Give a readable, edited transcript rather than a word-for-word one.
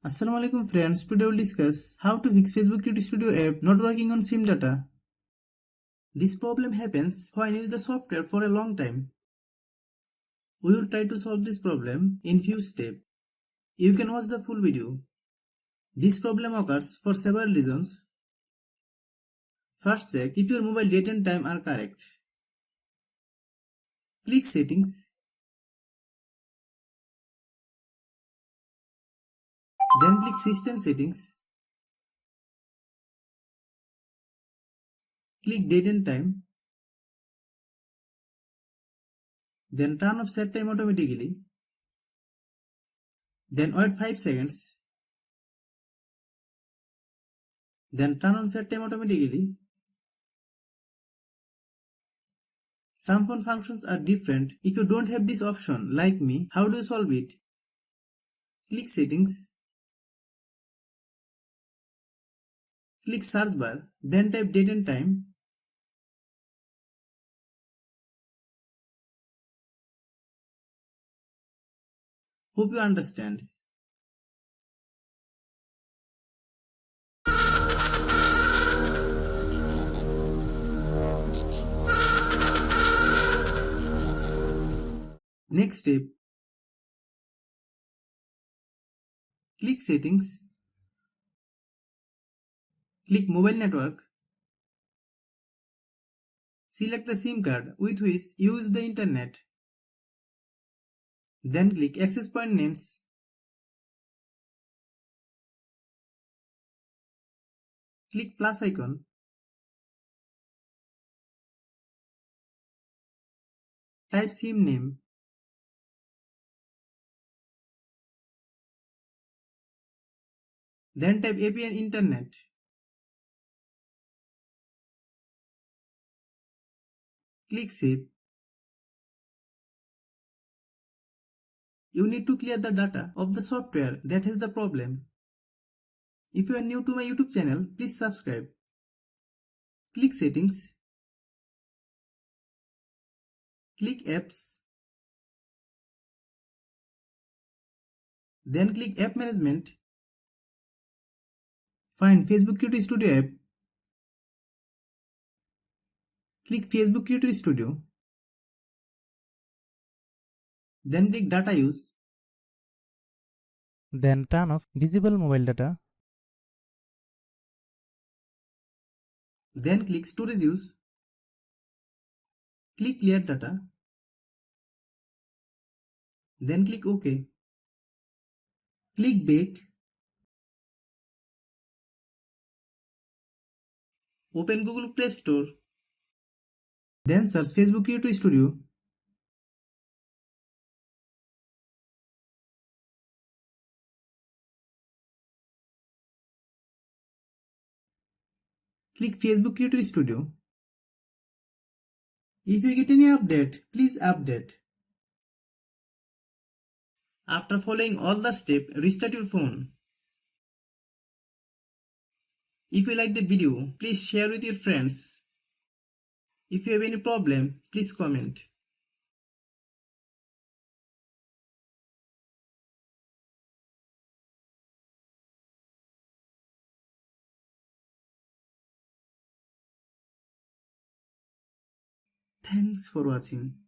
Assalamualaikum friends, today we'll discuss how to fix Facebook Creative Studio app not working on SIM data. This problem happens when you use the software for a long time. We will try to solve this problem in few steps. You can watch the full video. This problem occurs for several reasons. First, check if your mobile date and time are correct. Click Settings. Then click System Settings. Click Date and Time. Then turn off set time automatically. Then wait 5 seconds. Then turn on set time automatically. Some phone functions are different. If you don't have this option, like me, how do you solve it? Click Settings. Click Search bar, then type date and time. Hope you understand. Next step. Click Settings. Click Mobile Network. Select the SIM card with which you use the internet. Then click Access Point Names. Click plus icon. Type SIM name. Then type APN Internet. Click Save. You need to clear the data of the software that has the problem. If you are new to my YouTube channel, please subscribe. Click Settings. Click Apps. Then click App Management. Find Facebook Creative Studio app. Click Facebook Creative Studio. Then click Data Use. Then turn off Disable Mobile Data. Then click Storage Use. Click Clear Data. Then click OK. Click Back. Open Google Play Store. Then search Facebook Creative Studio. Click Facebook Creative Studio. If you get any update, please update. After following all the steps, restart your phone. If you like the video, please share with your friends. If you have any problem, please comment. Thanks for watching.